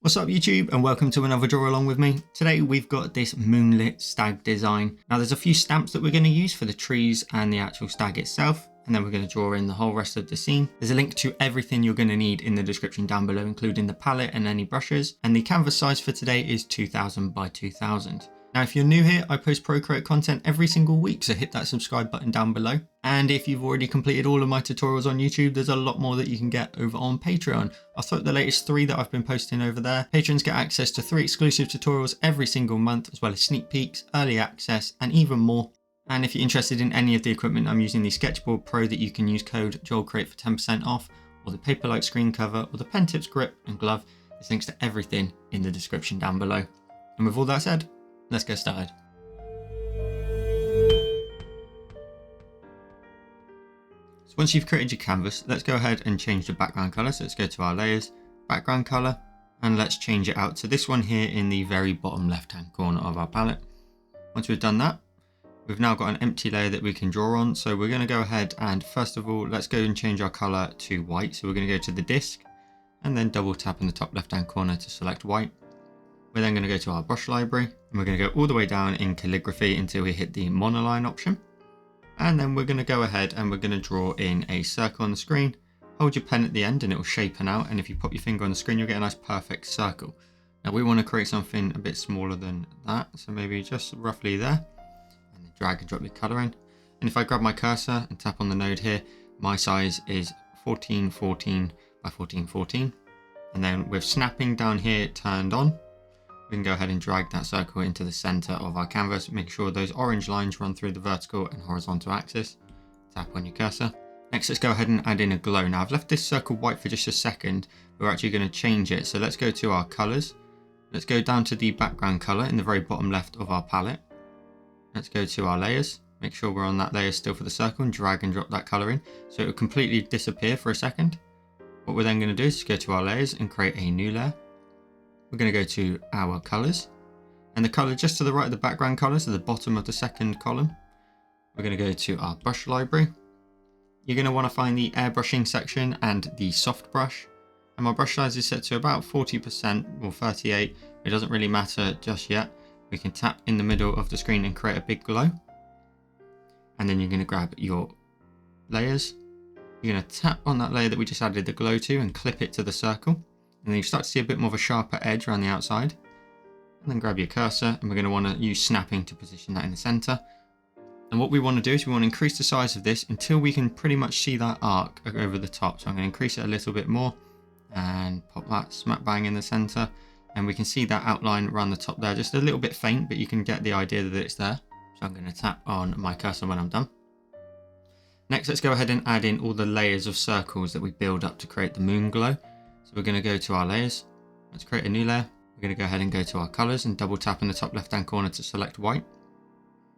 What's up YouTube, and welcome to another draw along with me. Today we've got this Moonlight Stag design. Now there's a few stamps that we're going to use for the trees and the actual stag itself, and then we're going to draw in the whole rest of the scene. There's a link to everything you're going to need in the description down below, including the palette and any brushes. And the canvas size for today is 2000 by 2000. Now if you're new here, I post Procreate content every single week, so hit that subscribe button down below. And if you've already completed all of my tutorials on YouTube, there's a lot more that you can get over on Patreon. I'll throw up the latest 3 that I've been posting over there. Patrons get access to 3 exclusive tutorials every single month, as well as sneak peeks, early access, and even more. And if you're interested in any of the equipment I'm using, the Sketchboard Pro that you can use code JoelCreate for 10% off, or the Paperlike screen cover, or the pen tips grip and glove, there's links to everything in the description down below. And with all that said, let's get started. So once you've created your canvas, let's go ahead and change the background color. So let's go to our layers, background color, and let's change it out to this one here in the very bottom left hand corner of our palette. Once we've done that, we've now got an empty layer that we can draw on. So we're going to go ahead and first of all, let's go and change our color to white. So we're going to go to the disk and then double tap in the top left hand corner to select white. We're then going to go to our brush library and we're going to go all the way down in calligraphy until we hit the monoline option. And then we're going to go ahead and we're going to draw in a circle on the screen. Hold your pen at the end and it will shapen out. And if you pop your finger on the screen, you'll get a nice perfect circle. Now we want to create something a bit smaller than that. So maybe just roughly there. And then drag and drop your color in. And if I grab my cursor and tap on the node here, my size is 1414 by 1414. And then with snapping down here turned on, we can go ahead and drag that circle into the center of our canvas. Make sure those orange lines run through the vertical and horizontal axis. Tap on your cursor. Next, let's go ahead and add in a glow. Now I've left this circle white for just a second. We're actually going to change it. So let's go to our colors. Let's go down to the background color in the very bottom left of our palette. Let's go to our layers. Make sure we're on that layer still for the circle and drag and drop that color in. So it will completely disappear for a second. What we're then going to do is go to our layers and create a new layer. We're going to go to our colors, and the color just to the right of the background color, so the bottom of the second column. We're going to go to our brush library. You're going to want to find the airbrushing section and the soft brush. And my brush size is set to about 40% or 38. It doesn't really matter just yet. We can tap in the middle of the screen and create a big glow. And then you're going to grab your layers. You're going to tap on that layer that we just added the glow to and clip it to the circle. And then you start to see a bit more of a sharper edge around the outside. And then grab your cursor and we're going to want to use snapping to position that in the center. And what we want to do is we want to increase the size of this until we can pretty much see that arc over the top. So I'm going to increase it a little bit more and pop that smack bang in the center. And we can see that outline around the top there, just a little bit faint, but you can get the idea that it's there. So I'm going to tap on my cursor when I'm done. Next, let's go ahead and add in all the layers of circles that we build up to create the moon glow. So we're going to go to our layers. Let's create a new layer. We're going to go ahead and go to our colors and double tap in the top left hand corner to select white.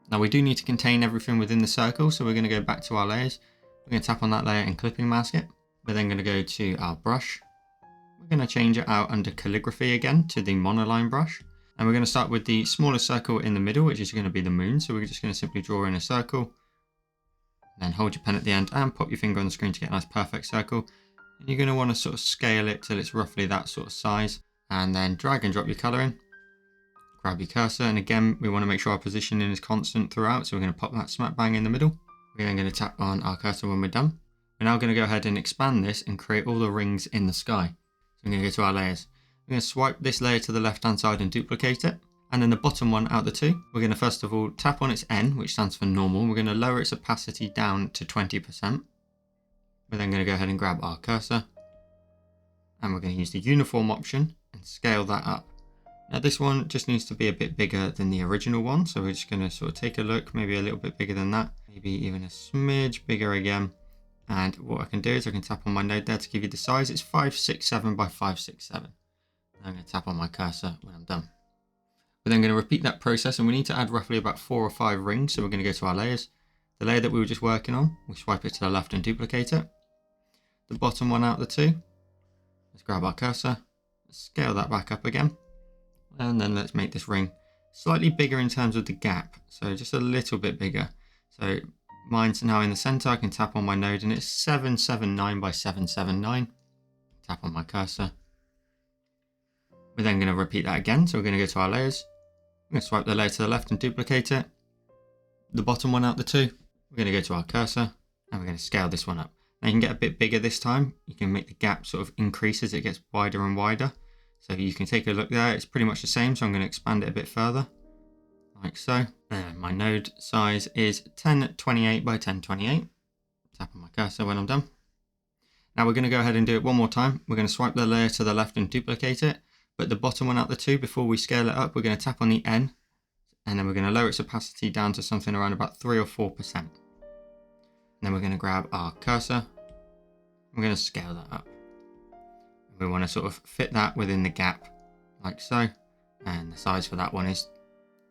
Now we do need to contain everything within the circle, so we're going to go back to our layers. We're going to tap on that layer and clipping mask it. We're then going to go to our brush. We're going to change it out under calligraphy again to the monoline brush. And we're going to start with the smallest circle in the middle, which is going to be the moon. So we're just going to simply draw in a circle. Then hold your pen at the end and pop your finger on the screen to get a nice perfect circle. And you're going to want to sort of scale it till it's roughly that sort of size, and then drag and drop your color in. Grab your cursor, and again we want to make sure our positioning is constant throughout, so we're going to pop that smack bang in the middle. We're then going to tap on our cursor when we're done. We're now going to go ahead and expand this and create all the rings in the sky. So I'm going to go to our layers. We're going to swipe this layer to the left hand side and duplicate it, and then the bottom one out the two, we're going to first of all tap on its N, which stands for normal. We're going to lower its opacity down to 20%. We're then going to go ahead and grab our cursor and we're going to use the uniform option and scale that up. Now this one just needs to be a bit bigger than the original one, so we're just going to sort of take a look, maybe a little bit bigger than that, maybe even a smidge bigger again. And what I can do is I can tap on my node there to give you the size. It's 567 by 567. I'm going to tap on my cursor when I'm done. We're then going to repeat that process, and we need to add roughly about 4 or 5 rings. So we're going to go to our layers. The layer that we were just working on, we swipe it to the left and duplicate it. The bottom one out the two, let's grab our cursor, scale that back up again, and then let's make this ring slightly bigger in terms of the gap, so just a little bit bigger. So mine's now in the center. I can tap on my node and it's 779 by 779. Tap on my cursor. We're then going to repeat that again. So we're going to go to our layers. I'm going to swipe the layer to the left and duplicate it. The bottom one out the two. We're going to go to our cursor and we're going to scale this one up. Now you can get a bit bigger this time. You can make the gap sort of increase as it gets wider and wider. So you can take a look there. It's pretty much the same. So I'm going to expand it a bit further, like so. My node size is 1028 by 1028. Tap on my cursor when I'm done. Now we're going to go ahead and do it one more time. We're going to swipe the layer to the left and duplicate it. But the bottom one out the two, before we scale it up, we're going to tap on the N. And then we're going to lower its opacity down to something around about 3 or 4%. And then we're going to grab our cursor. We're going to scale that up. We want to sort of fit that within the gap, like so. And the size for that one is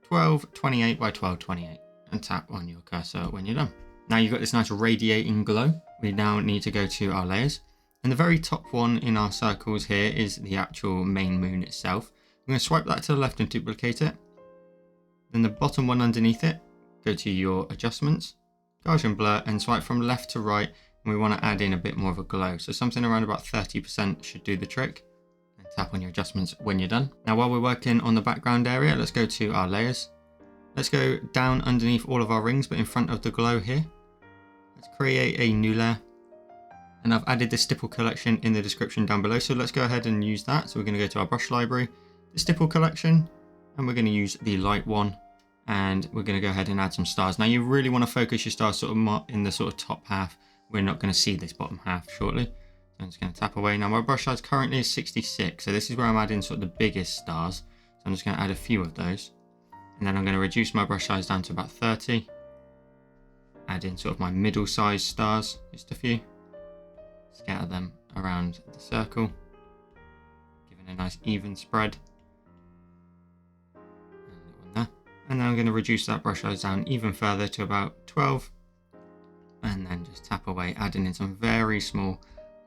1228 by 1228. And tap on your cursor when you're done. Now you've got this nice radiating glow. We now need to go to our layers. And the very top one in our circles here is the actual main moon itself. I'm going to swipe that to the left and duplicate it. Then the bottom one underneath it, go to your adjustments, Gaussian blur, and swipe from left to right. And we want to add in a bit more of a glow. So something around about 30% should do the trick. And tap on your adjustments when you're done. Now while we're working on the background area, let's go to our layers. Let's go down underneath all of our rings, but in front of the glow here. Let's create a new layer. And I've added the stipple collection in the description down below. So let's go ahead and use that. So we're going to go to our brush library, the stipple collection. And we're going to use the light one, and we're going to go ahead and add some stars. Now you really want to focus your stars sort of in the sort of top half. We're not going to see this bottom half shortly. So I'm just going to tap away. Now my brush size currently is 66. So this is where I'm adding sort of the biggest stars. So I'm just going to add a few of those. And then I'm going to reduce my brush size down to about 30. Add in sort of my middle size stars, just a few. Scatter them around the circle. Giving a nice even spread. And then I'm going to reduce that brush size down even further to about 12. And then just tap away, adding in some very small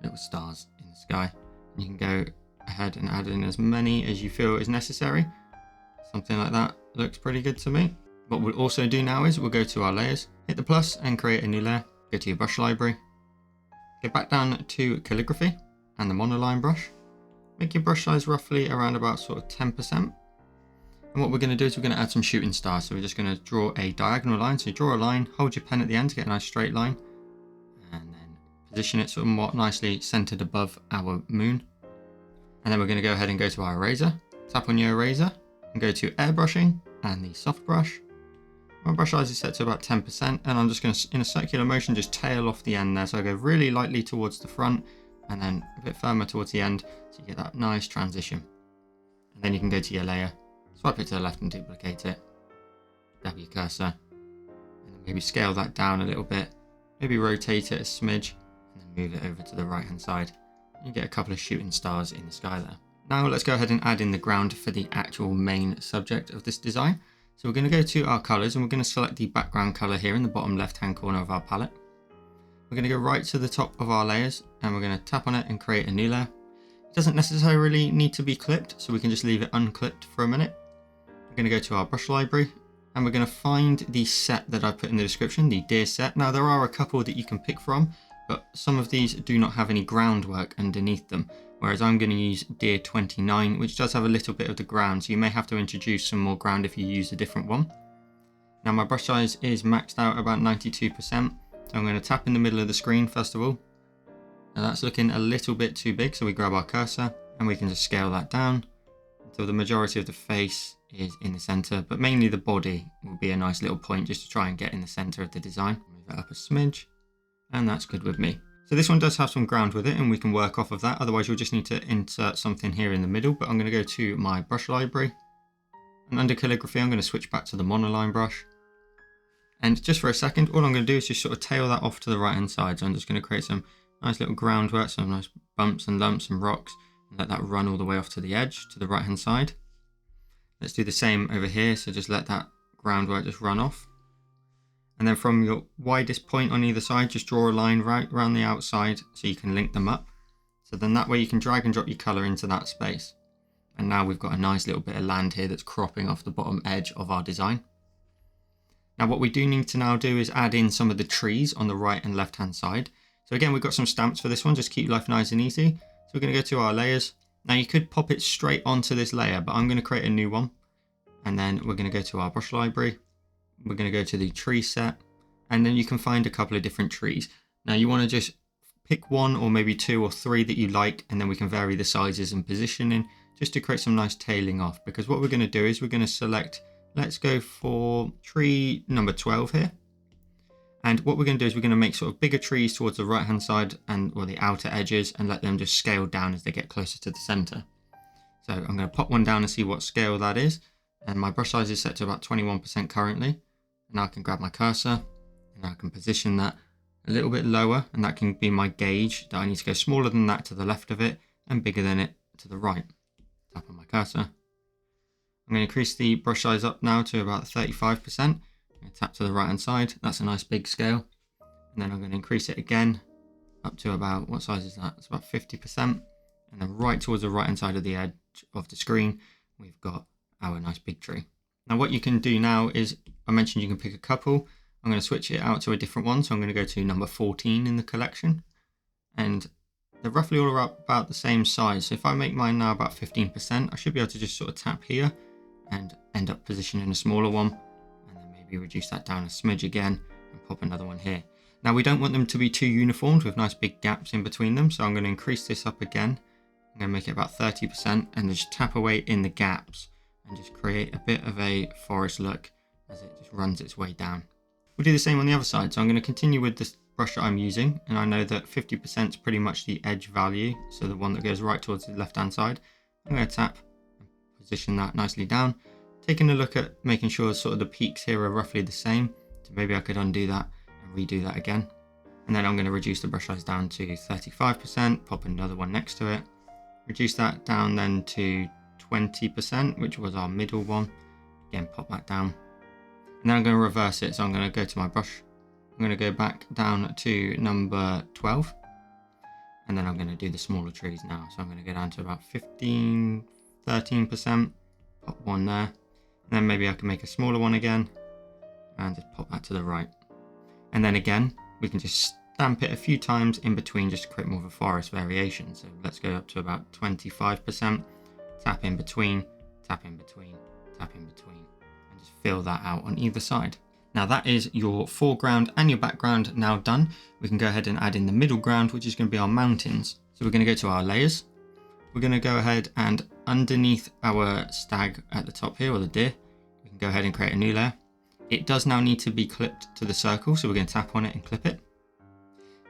little stars in the sky. You can go ahead and add in as many as you feel is necessary. Something like that looks pretty good to me. What we'll also do now is we'll go to our layers, hit the plus and create a new layer. Go to your brush library. Go back down to calligraphy and the monoline brush. Make your brush size roughly around about sort of 10%. And what we're going to do is we're going to add some shooting stars. So we're just going to draw a diagonal line. So draw a line, hold your pen at the end to get a nice straight line. And then position it somewhat nicely centered above our moon. And then we're going to go ahead and go to our eraser. Tap on your eraser and go to airbrushing and the soft brush. My brush size is set to about 10%. And I'm just going to, in a circular motion, just tail off the end there. So I go really lightly towards the front and then a bit firmer towards the end. So you get that nice transition. And then you can go to your layer. Swipe it to the left and duplicate it. Grab your cursor and then maybe scale that down a little bit. Maybe rotate it a smidge and then move it over to the right hand side. You get a couple of shooting stars in the sky there. Now let's go ahead and add in the ground for the actual main subject of this design. So we're going to go to our colors and we're going to select the background color here in the bottom left hand corner of our palette. We're going to go right to the top of our layers and we're going to tap on it and create a new layer. It doesn't necessarily need to be clipped, so we can just leave it unclipped for a minute. We're going to go to our brush library and we're going to find the set that I put in the description, the Deer set. Now there are a couple that you can pick from, but some of these do not have any groundwork underneath them, whereas I'm going to use Deer 29, which does have a little bit of the ground, so you may have to introduce some more ground if you use a different one. Now my brush size is maxed out about 92%, so I'm going to tap in the middle of the screen first of all. Now that's looking a little bit too big, so we grab our cursor and we can just scale that down until the majority of the face is in the center, but mainly the body will be a nice little point just to try and get in the center of the design. Move that up a smidge, and that's good with me. So this one does have some ground with it and we can work off of that. Otherwise you'll just need to insert something here in the middle, but I'm going to go to my brush library and under calligraphy I'm going to switch back to the monoline brush. And just for a second, all I'm going to do is just sort of tail that off to the right hand side. So I'm just going to create some nice little groundwork, some nice bumps and lumps and rocks, and let that run all the way off to the edge, to the right hand side. Let's do the same over here, so just let that groundwork just run off. And then from your widest point on either side, just draw a line right around the outside so you can link them up. So then that way you can drag and drop your colour into that space. And now we've got a nice little bit of land here that's cropping off the bottom edge of our design. Now what we do need to now do is add in some of the trees on the right and left hand side. So again, we've got some stamps for this one, just keep life nice and easy. So we're going to go to our layers, Now you could pop it straight onto this layer, but I'm going to create a new one. And then we're going to go to our brush library. We're going to go to the tree set, and then you can find a couple of different trees. Now you want to just pick one or maybe 2 or 3 that you like, and then we can vary the sizes and positioning just to create some nice tailing off. Because what we're going to do is we're going to select, let's go for tree number 12 here. And what we're going to do is we're going to make sort of bigger trees towards the right hand side or the outer edges, and let them just scale down as they get closer to the center. So I'm going to pop one down and see what scale that is. And my brush size is set to about 21% currently. And I can grab my cursor and I can position that a little bit lower, and that can be my gauge that I need to go smaller than that to the left of it and bigger than it to the right. Tap on my cursor. I'm going to increase the brush size up now to about 35%. I'm going to tap to the right hand side. That's a nice big scale. And then I'm going to increase it again up to about, what size is that? It's about 50%. And then right towards the right hand side of the edge of the screen, we've got our nice big tree. Now what you can do now is, I mentioned you can pick a couple. I'm going to switch it out to a different one. So I'm going to go to number 14 in the collection. And they're roughly all about the same size. So if I make mine now about 15%, I should be able to just sort of tap here and end up positioning a smaller one. Reduce that down a smidge again and pop another one here. Now we don't want them to be too uniformed with nice big gaps in between them, so I'm going to increase this up again. I'm going to make it about 30% and just tap away in the gaps and just create a bit of a forest look as it just runs its way down. We'll do the same on the other side, so I'm going to continue with this brush that I'm using, and I know that 50% is pretty much the edge value, so the one that goes right towards the left hand side. I'm going to tap and position that nicely down. Taking a look at making sure sort of the peaks here are roughly the same. So maybe I could undo that and redo that again. And then I'm going to reduce the brush size down to 35%, pop another one next to it. Reduce that down then to 20%, which was our middle one. Again, pop that down. And then I'm going to reverse it. So I'm going to go to my brush. I'm going to go back down to number 12. And then I'm going to do the smaller trees now. So I'm going to go down to about 15, 13%. Pop one there. And then maybe I can make a smaller one again and just pop that to the right. And then again, we can just stamp it a few times in between just to create more of a forest variation. So let's go up to about 25%, tap in between, tap in between, tap in between, and just fill that out on either side. Now that is your foreground and your background now done. We can go ahead and add in the middle ground, which is going to be our mountains. So we're going to go to our layers. We're going to go ahead and underneath our stag at the top here, or the deer, we can go ahead and create a new layer. It does now need to be clipped to the circle, so we're going to tap on it and clip it.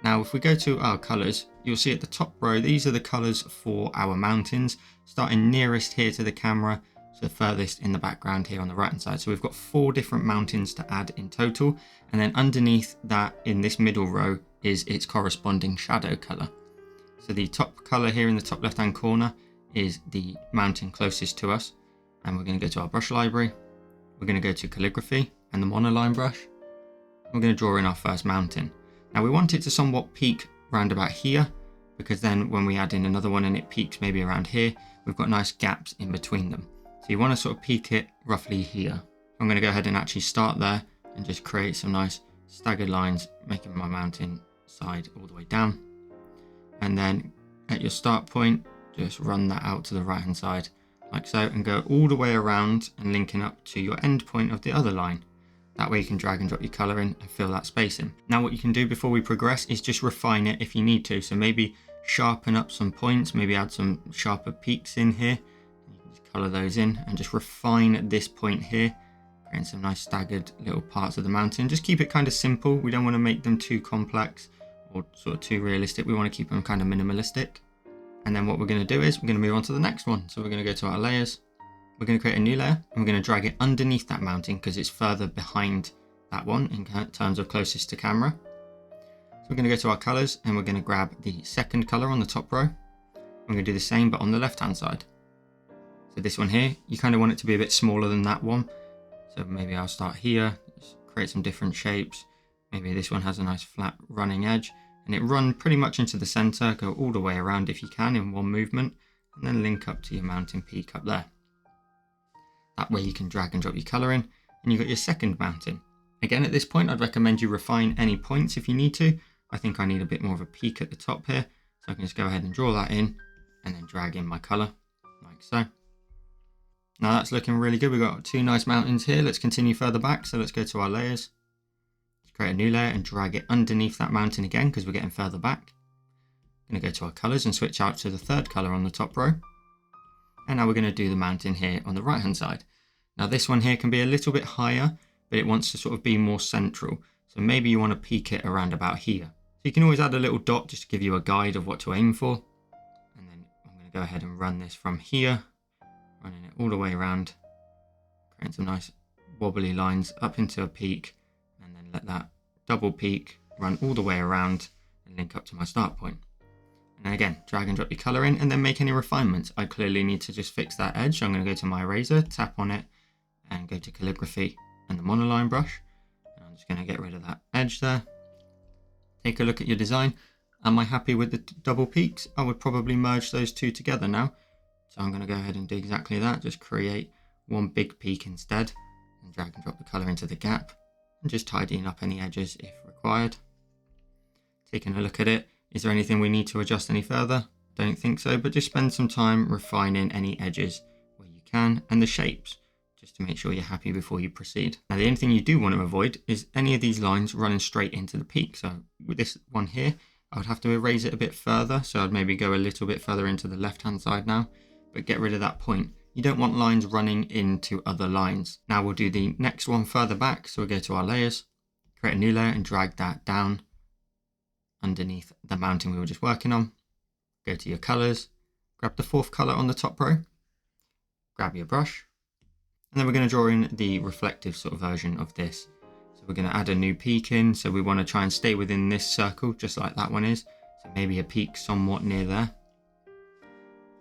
Now if we go to our colors, you'll see at the top row, these are the colors for our mountains, starting nearest here to the camera, so furthest in the background here on the right hand side. So we've got 4 different mountains to add in total, and then underneath that in this middle row is its corresponding shadow color. So the top color here in the top left hand corner is the mountain closest to us, and we're going to go to our brush library. We're going to go to calligraphy and the monoline brush. We're going to draw in our first mountain. Now we want it to somewhat peak round about here, because then when we add in another one and it peaks maybe around here, we've got nice gaps in between them. So you want to sort of peak it roughly here. I'm going to go ahead and actually start there and just create some nice staggered lines, making my mountain side all the way down. And then at your start point, just run that out to the right hand side like so, and go all the way around and linking up to your end point of the other line. That way you can drag and drop your colour in and fill that space in. Now what you can do before we progress is just refine it if you need to. So maybe sharpen up some points, maybe add some sharper peaks in here. You can just colour those in and just refine this point here, creating some nice staggered little parts of the mountain. Just keep it kind of simple. We don't want to make them too complex or sort of too realistic. We want to keep them kind of minimalistic. And then what we're going to do is we're going to move on to the next one. So we're going to go to our layers. We're going to create a new layer, and we're going to drag it underneath that mountain because it's further behind that one in terms of closest to camera. So we're going to go to our colors, and we're going to grab the second color on the top row. We're going to do the same but on the left hand side. So this one here, you kind of want it to be a bit smaller than that one. So maybe I'll start here, just create some different shapes. Maybe this one has a nice flat running edge, and it run pretty much into the center, go all the way around if you can in one movement, and then link up to your mountain peak up there. That way you can drag and drop your color in, and you've got your second mountain. Again, at this point, I'd recommend you refine any points if you need to. I think I need a bit more of a peak at the top here, so I can just go ahead and draw that in, and then drag in my color like so. Now that's looking really good. We've got two nice mountains here. Let's continue further back. So let's go to our layers, let's create a new layer and drag it underneath that mountain again because we're getting further back. I'm going to go to our colors and switch out to the third color on the top row. And now we're going to do the mountain here on the right hand side. Now this one here can be a little bit higher, but it wants to sort of be more central. So maybe you want to peak it around about here. So you can always add a little dot just to give you a guide of what to aim for. And then I'm going to go ahead and run this from here, running it all the way around, creating some nice wobbly lines up into a peak, and then let that double peak run all the way around and link up to my start point. And again, drag and drop your color in and then make any refinements. I clearly need to just fix that edge. So I'm going to go to my eraser, tap on it and go to calligraphy and the monoline brush. And I'm just going to get rid of that edge there. Take a look at your design. Am I happy with the double peaks? I would probably merge those two together now. So I'm going to go ahead and do exactly that. Just create one big peak instead and drag and drop the color into the gap and just tidying up any edges if required. Taking a look at it. Is there anything we need to adjust any further? Don't think so, but just spend some time refining any edges where you can and the shapes just to make sure you're happy before you proceed. Now the only thing you do want to avoid is any of these lines running straight into the peak. So with this one here, I would have to erase it a bit further. So I'd maybe go a little bit further into the left hand side now, but get rid of that point. You don't want lines running into other lines. Now we'll do the next one further back. So we'll go to our layers, create a new layer and drag that down underneath the mountain we were just working on. Go to your colors, grab the fourth color on the top row, grab your brush, and then we're going to draw in the reflective sort of version of this. So we're going to add a new peak in. So we want to try and stay within this circle, just like that one is. So maybe a peak somewhat near there.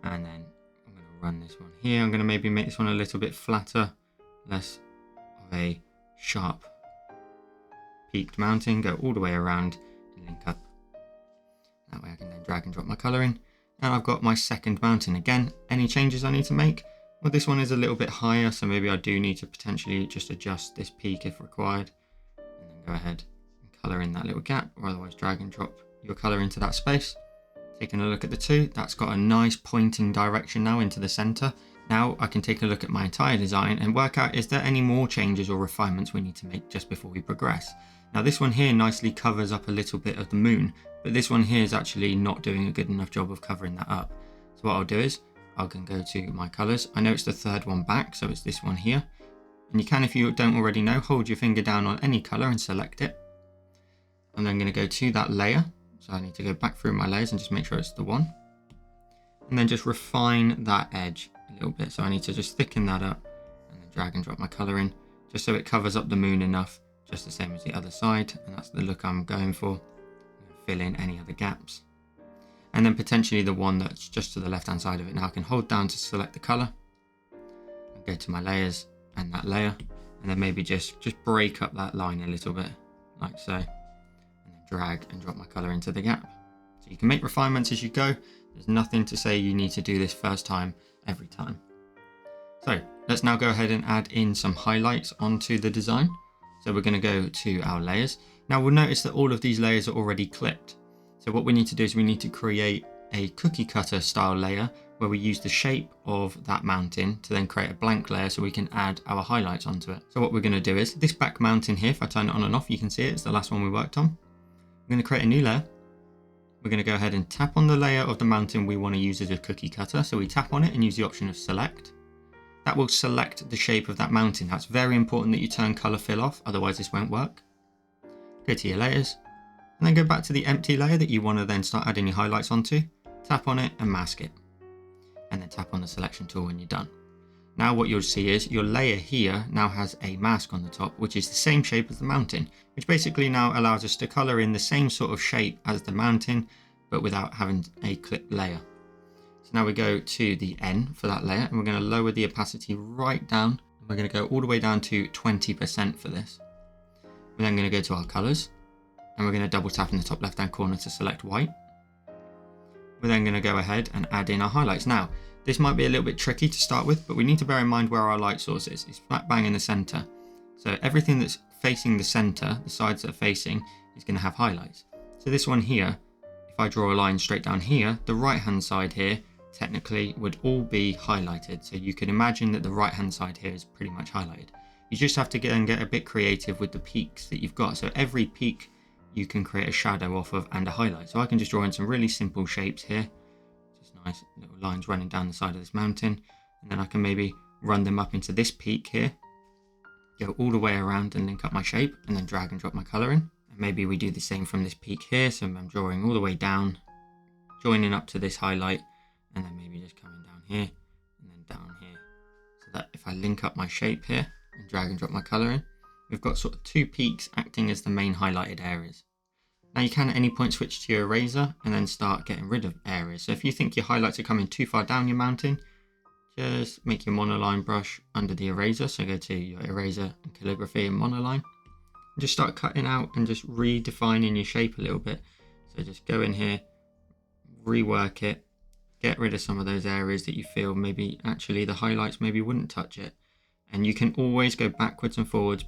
And then I'm going to run this one here. I'm going to maybe make this one a little bit flatter, less of a sharp peaked mountain. Go all the way around and link up. That way I can then drag and drop my color in. And I've got my second mountain again. Any changes I need to make? Well, this one is a little bit higher, so maybe I do need to potentially just adjust this peak if required. And then go ahead and color in that little gap, or otherwise drag and drop your color into that space. Taking a look at the two, that's got a nice pointing direction now into the center. Now I can take a look at my entire design and work out, is there any more changes or refinements we need to make just before we progress? Now this one here nicely covers up a little bit of the moon, but this one here is actually not doing a good enough job of covering that up. So what I'll do is, I can go to my colors. I know it's the third one back, so it's this one here. And you can, if you don't already know, hold your finger down on any color and select it. And then I'm going to go to that layer. So I need to go back through my layers and just make sure it's the one. And then just refine that edge a little bit. So I need to just thicken that up and then drag and drop my color in, just so it covers up the moon enough, just the same as the other side. And that's the look I'm going for. Fill in any other gaps. And then potentially the one that's just to the left hand side of it. Now I can hold down to select the color and go to my layers and that layer, and then maybe just break up that line a little bit like so, and then drag and drop my color into the gap. So you can make refinements as you go. There's nothing to say you need to do this first time every time. So let's now go ahead and add in some highlights onto the design. So we're going to go to our layers. Now we'll notice that all of these layers are already clipped. So what we need to do is we need to create a cookie cutter style layer where we use the shape of that mountain to then create a blank layer so we can add our highlights onto it. So what we're going to do is this back mountain here, if I turn it on and off, you can see it's the last one we worked on. We're going to create a new layer. We're going to go ahead and tap on the layer of the mountain we want to use as a cookie cutter. So we tap on it and use the option of select. That will select the shape of that mountain. That's very important that you turn color fill off, otherwise this won't work. Go to your layers. And then go back to the empty layer that you want to then start adding your highlights onto. Tap on it and mask it. And then tap on the selection tool when you're done. Now what you'll see is your layer here now has a mask on the top, which is the same shape as the mountain, which basically now allows us to color in the same sort of shape as the mountain, but without having a clipped layer. So now we go to the N for that layer, and we're going to lower the opacity right down. We're going to go all the way down to 20% for this. We're then going to go to our colors. And we're going to double tap in the top left hand corner to select white. We're then going to go ahead and add in our highlights. Now, this might be a little bit tricky to start with, but we need to bear in mind where our light source is. It's flat bang in the center. So everything that's facing the center, the sides that are facing, is going to have highlights. So this one here, if I draw a line straight down here, the right hand side here technically would all be highlighted. So you can imagine that the right hand side here is pretty much highlighted. You just have to get a bit creative with the peaks that you've got. So every peak you can create a shadow off of and a highlight. So I can just draw in some really simple shapes here. Just nice little lines running down the side of this mountain. And then I can maybe run them up into this peak here. Go all the way around and link up my shape and then drag and drop my color in. And maybe we do the same from this peak here. So I'm drawing all the way down, joining up to this highlight, and then maybe just coming down here and then down here. So that if I link up my shape here and drag and drop my color in, we've got sort of two peaks acting as the main highlighted areas. Now you can at any point switch to your eraser and then start getting rid of areas. So if you think your highlights are coming too far down your mountain, just make your monoline brush under the eraser. So go to your eraser and calligraphy and monoline. And just start cutting out and just redefining your shape a little bit. So just go in here, rework it, get rid of some of those areas that you feel maybe actually the highlights maybe wouldn't touch it. And you can always go backwards and forwards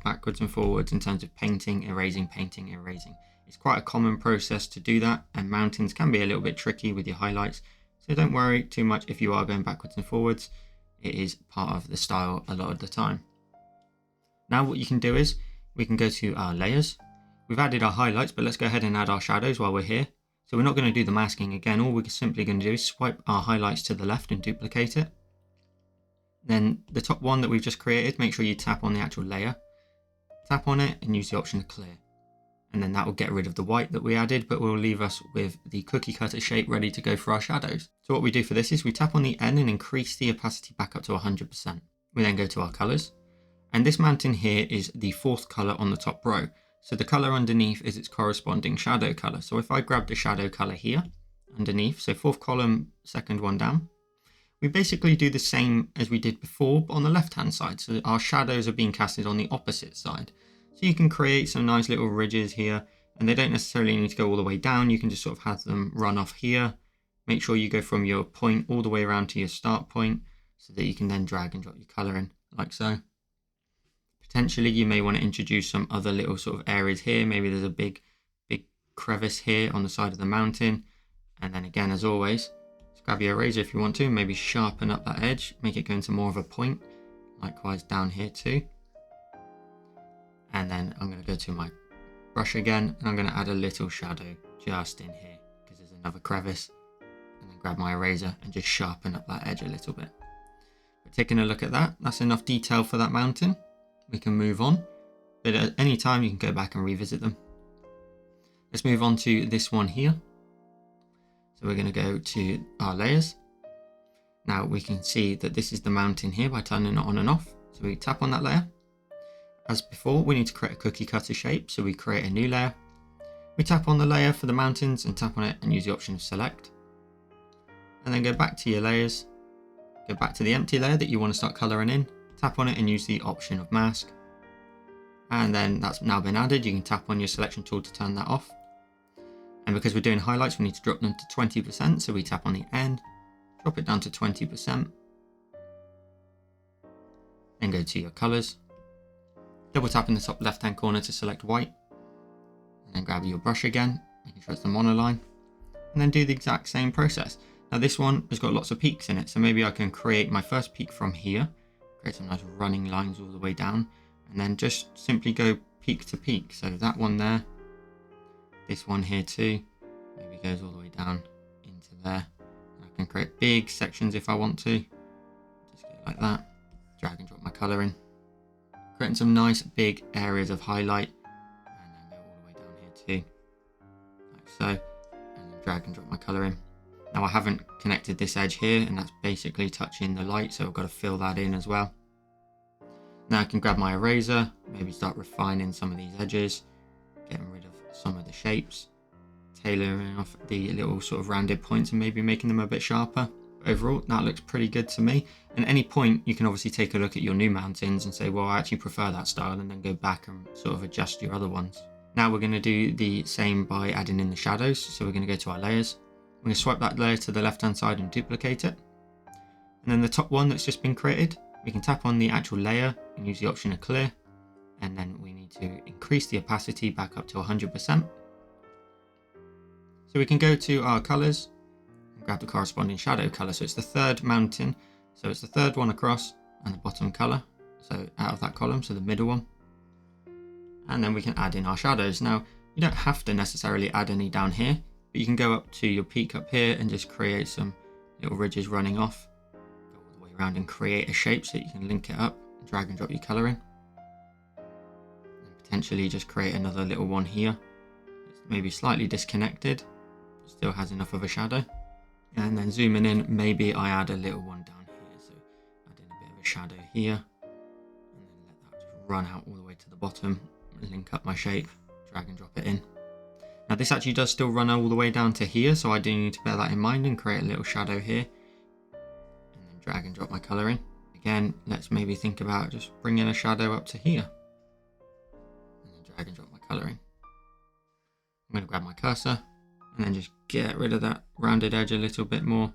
in terms of painting, erasing, painting, erasing. It's quite a common process to do that, and mountains can be a little bit tricky with your highlights. So don't worry too much if you are going backwards and forwards. It is part of the style a lot of the time. Now what you can do is we can go to our layers. We've added our highlights, but let's go ahead and add our shadows while we're here. So we're not going to do the masking again. All we're simply going to do is swipe our highlights to the left and duplicate it. Then the top one that we've just created, make sure you tap on the actual layer, tap on it and use the option to clear. And then that will get rid of the white that we added, but will leave us with the cookie cutter shape ready to go for our shadows. So what we do for this is we tap on the N and increase the opacity back up to 100%. We then go to our colors. And this mountain here is the fourth color on the top row. So the color underneath is its corresponding shadow color. So if I grab the shadow color here underneath, so fourth column, second one down, we basically do the same as we did before, but on the left-hand side. So our shadows are being casted on the opposite side. So you can create some nice little ridges here, and they don't necessarily need to go all the way down. You can just sort of have them run off here. Make sure you go from your point all the way around to your start point so that you can then drag and drop your color in like so. Potentially you may want to introduce some other little sort of areas here. Maybe there's a big crevice here on the side of the mountain. And then again, as always, just grab your eraser if you want to, maybe sharpen up that edge, make it go into more of a point. Likewise down here too. And then I'm going to go to my brush again, and I'm going to add a little shadow just in here because there's another crevice. And then grab my eraser and just sharpen up that edge a little bit. But taking a look at that, that's enough detail for that mountain. We can move on, but at any time you can go back and revisit them. Let's move on to this one here. So we're going to go to our layers. Now we can see that this is the mountain here by turning it on and off. So we tap on that layer. As before, we need to create a cookie cutter shape. So we create a new layer. We tap on the layer for the mountains and tap on it and use the option of select. And then go back to your layers. Go back to the empty layer that you want to start coloring in. Tap on it and use the option of mask. And then that's now been added. You can tap on your selection tool to turn that off. And because we're doing highlights, we need to drop them to 20%. So we tap on the N, drop it down to 20%. Then go to your colors. Double tap in the top left hand corner to select white. And then grab your brush again, making sure it's the monoline. And then do the exact same process. Now this one has got lots of peaks in it. So maybe I can create my first peak from here. Create some nice running lines all the way down. And then just simply go peak to peak. So that one there. This one here too, maybe goes all the way down into there. And I can create big sections if I want to. Just go like that. Drag and drop my color in. Creating some nice big areas of highlight. And then go all the way down here too. Like so. And then drag and drop my color in. Now I haven't connected this edge here, and that's basically touching the light, so I've got to fill that in as well. Now I can grab my eraser, maybe start refining some of these edges, getting rid of some of the shapes, tailoring off the little sort of rounded points and maybe making them a bit sharper. But overall, that looks pretty good to me. And at any point, you can obviously take a look at your new mountains and say, well, I actually prefer that style, and then go back and sort of adjust your other ones. Now we're going to do the same by adding in the shadows. So we're going to go to our layers. We're going to swipe that layer to the left hand side and duplicate it. And then the top one that's just been created, we can tap on the actual layer and use the option of clear. And then we need to increase the opacity back up to 100%. So we can go to our colors and grab the corresponding shadow color. So it's the third mountain. So it's the third one across and the bottom color. So out of that column, so the middle one. And then we can add in our shadows. Now, you don't have to necessarily add any down here, but you can go up to your peak up here and just create some little ridges running off. Go all the way around and create a shape so that you can link it up, drag and drop your color in. And potentially just create another little one here. It's maybe slightly disconnected, but still has enough of a shadow. And then zooming in, maybe I add a little one down here. So add in a bit of a shadow here, and then let that just run out all the way to the bottom, link up my shape, drag and drop it in. Now this actually does still run all the way down to here, so I do need to bear that in mind and create a little shadow here, and then drag and drop my color in. Again, let's maybe think about just bringing a shadow up to here, and then drag and drop my color in. I'm going to grab my cursor and then just get rid of that rounded edge a little bit more,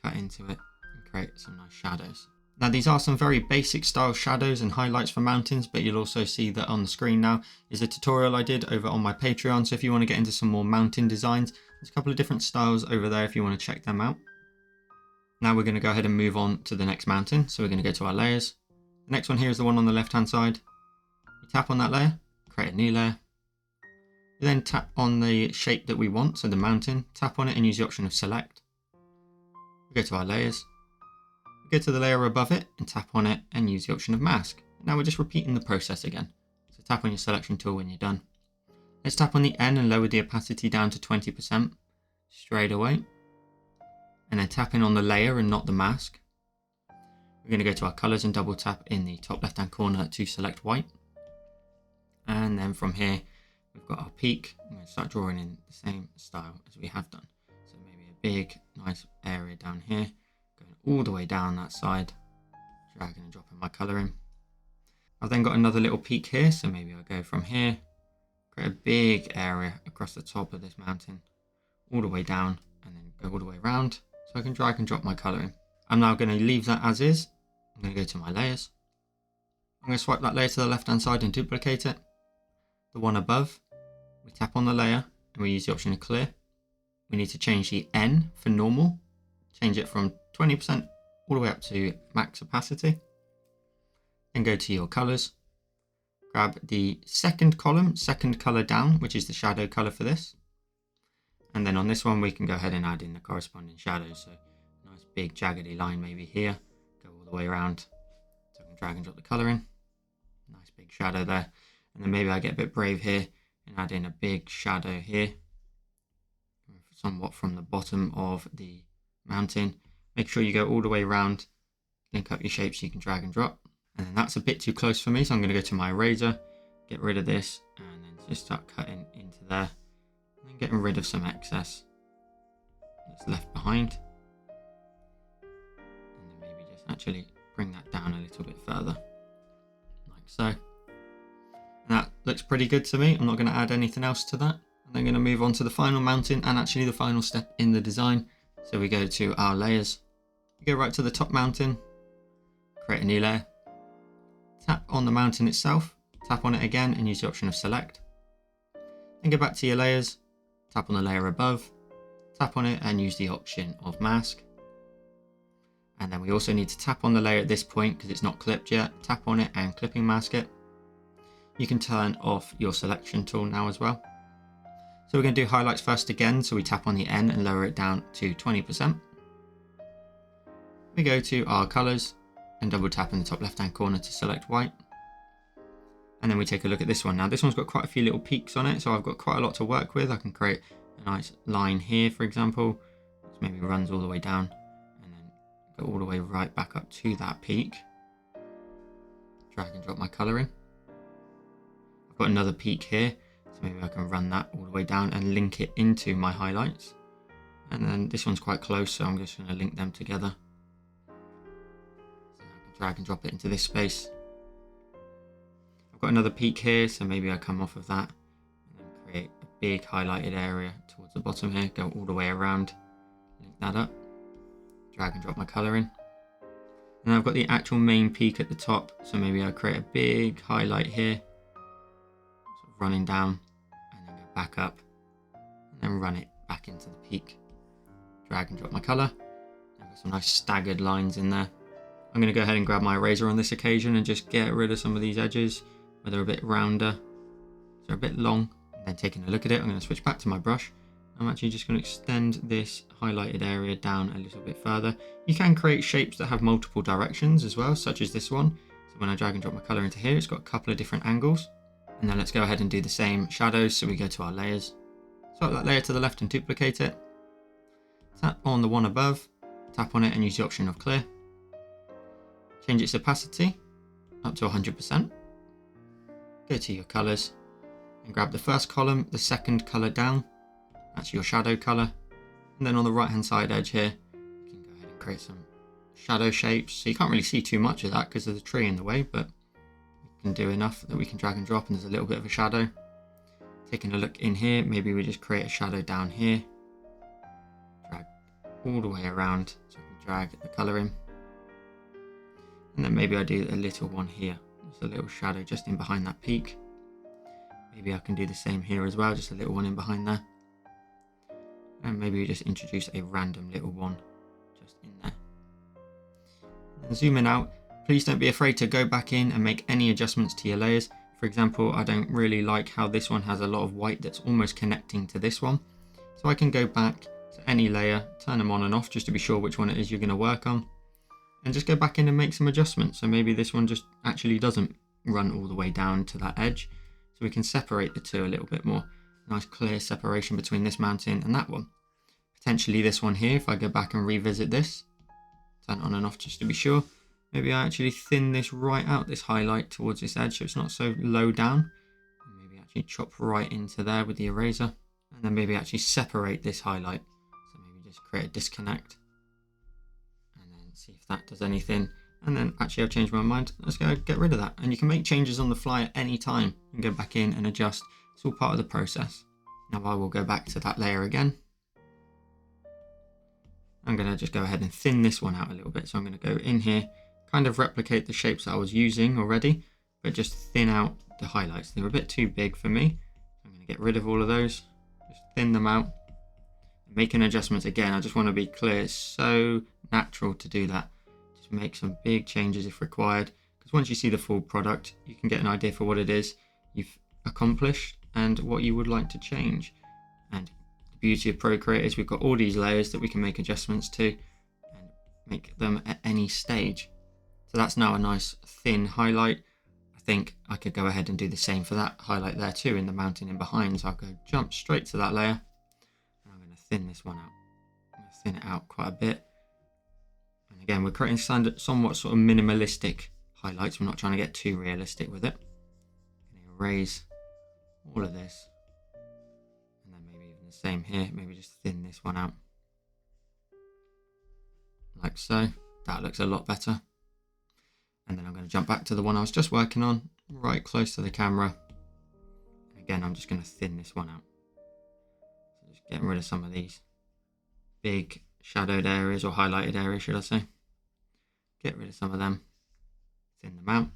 cut into it and create some nice shadows. Now these are some very basic style shadows and highlights for mountains, but you'll also see that on the screen now is a tutorial I did over on my Patreon. So if you want to get into some more mountain designs, there's a couple of different styles over there if you want to check them out. Now we're going to go ahead and move on to the next mountain. So we're going to go to our layers. The next one here is the one on the left hand side. You tap on that layer, create a new layer. You then tap on the shape that we want, so the mountain, tap on it and use the option of select. We go to our layers. Go to the layer above it and tap on it and use the option of mask. Now we're just repeating the process again. So tap on your selection tool when you're done. Let's tap on the N and lower the opacity down to 20% straight away. And then tap in on the layer and not the mask. We're going to go to our colors and double tap in the top left hand corner to select white. And then from here, we've got our peak. I'm going to start drawing in the same style as we have done. So maybe a big, nice area down here. Going all the way down that side, dragging and dropping my color in. I've then got another little peak here, so maybe I'll go from here, create a big area across the top of this mountain, all the way down, and then go all the way around, so I can drag and drop my color in. I'm now going to leave that as is. I'm going to go to my layers. I'm going to swipe that layer to the left hand side and duplicate it. The one above, we tap on the layer and we use the option of clear. We need to change the N for normal, change it from 20% all the way up to max opacity. Then go to your colors, grab the second column, second color down, which is the shadow color for this. And then on this one, we can go ahead and add in the corresponding shadows. So a nice big jaggedy line maybe here, go all the way around. So I can drag and drop the color in. Nice big shadow there. And then maybe I get a bit brave here and add in a big shadow here, somewhat from the bottom of the mountain. Make sure you go all the way around, link up your shape so you can drag and drop. And then that's a bit too close for me, so I'm going to go to my eraser, get rid of this, and then just start cutting into there, and then getting rid of some excess that's left behind. And then maybe just actually bring that down a little bit further, like so. And that looks pretty good to me. I'm not going to add anything else to that. And I'm going to move on to the final mountain and actually the final step in the design. So we go to our layers, we go right to the top mountain, create a new layer, tap on the mountain itself, tap on it again and use the option of select. Then go back to your layers, tap on the layer above, tap on it and use the option of mask. And then we also need to tap on the layer at this point because it's not clipped yet, tap on it and clipping mask it. You can turn off your selection tool now as well. So we're going to do highlights first again, so we tap on the N and lower it down to 20%. We go to our colors and double tap in the top left hand corner to select white. And then we take a look at this one. Now this one's got quite a few little peaks on it, so I've got quite a lot to work with. I can create a nice line here, for example, which maybe runs all the way down and then go all the way right back up to that peak. Drag and drop my color in. I've got another peak here. So maybe I can run that all the way down and link it into my highlights. And then this one's quite close, so I'm just going to link them together. So I can drag and drop it into this space. I've got another peak here, so maybe I come off of that and then create a big highlighted area towards the bottom here, go all the way around, link that up, drag and drop my color in. And I've got the actual main peak at the top, so maybe I create a big highlight here, sort of running down, and then go back up, and then run it back into the peak. drag and drop my colour. I've got some nice staggered lines in there. I'm going to go ahead and grab my eraser on this occasion and just get rid of some of these edges where they're a bit rounder, so they're a bit long. And then taking a look at it, I'm going to switch back to my brush. I'm actually just going to extend this highlighted area down a little bit further. You can create shapes that have multiple directions as well, such as this one. So when I drag and drop my colour into here, it's got a couple of different angles. And then let's go ahead and do the same shadows. So we go to our layers, swipe that layer to the left and duplicate it. Tap on the one above, tap on it and use the option of clear. Change its opacity up to 100%. Go to your colours and grab the first column, the second colour down. That's your shadow colour. And then on the right hand side edge here, you can go ahead and create some shadow shapes. So you can't really see too much of that because there's a tree in the way, but we can do enough that we can drag and drop and there's a little bit of a shadow. Taking a look in here, maybe we just create a shadow down here. Drag all the way around so I can drag the colour in. And then maybe I do a little one here. Just a little shadow just in behind that peak. Maybe I can do the same here as well, just a little one in behind there. And maybe we just introduce a random little one just in there. And zooming out, please don't be afraid to go back in and make any adjustments to your layers. For example, I don't really like how this one has a lot of white that's almost connecting to this one. So I can go back to any layer, turn them on and off just to be sure which one it is you're going to work on. And just go back in and make some adjustments. So maybe this one just actually doesn't run all the way down to that edge. So we can separate the two a little bit more. Nice clear separation between this mountain and that one. Potentially this one here, if I go back and revisit this, turn on and off just to be sure. Maybe I actually thin this right out, this highlight towards this edge so it's not so low down. And maybe actually chop right into there with the eraser. And then maybe actually separate this highlight. So maybe just create a disconnect. And then see if that does anything. And then actually I've changed my mind. Let's go get rid of that. And you can make changes on the fly at any time. You can go back in and adjust. It's all part of the process. Now I will go back to that layer again. I'm going to just go ahead and thin this one out a little bit. So I'm going to go in here, kind of replicate the shapes that I was using already, but just thin out the highlights. They were a bit too big for me. I'm going to get rid of all of those, just thin them out. Making adjustments again, I just want to be clear. It's so natural to do that. Just make some big changes if required, because once you see the full product, you can get an idea for what it is you've accomplished and what you would like to change. And the beauty of Procreate is we've got all these layers that we can make adjustments to and make them at any stage. So that's now a nice thin highlight. I think I could go ahead and do the same for that highlight there too in the mountain in behind. So I'll go jump straight to that layer and I'm going to thin this one out. I'm going to thin it out quite a bit. And again, we're creating somewhat sort of minimalistic highlights. We're not trying to get too realistic with it. I'm going to erase all of this. And then maybe even the same here. Maybe just thin this one out. Like so. That looks a lot better. And then I'm going to jump back to the one I was just working on, right close to the camera. Again, I'm just going to thin this one out. So just getting rid of some of these big shadowed areas, or highlighted areas, should I say. Get rid of some of them, thin them out.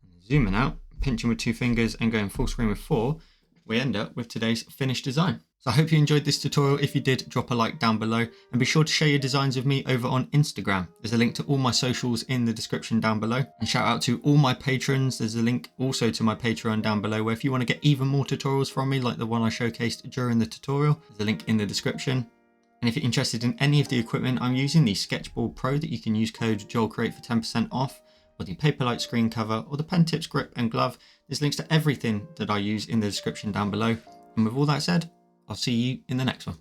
And zooming out, pinching with 2 fingers and going full screen with 4, we end up with today's finished design. So I hope you enjoyed this tutorial. If you did, drop a like down below and be sure to share your designs with me over on Instagram. There's a link to all my socials in the description down below. And shout out to all my patrons. There's a link also to my Patreon down below where if you want to get even more tutorials from me, like the one I showcased during the tutorial, there's a link in the description. And if you're interested in any of the equipment I'm using, the Sketchboard Pro that you can use code JoelCreate for 10% off, or the Paperlike screen cover, or the pen tips grip and glove, there's links to everything that I use in the description down below. And with all that said, I'll see you in the next one.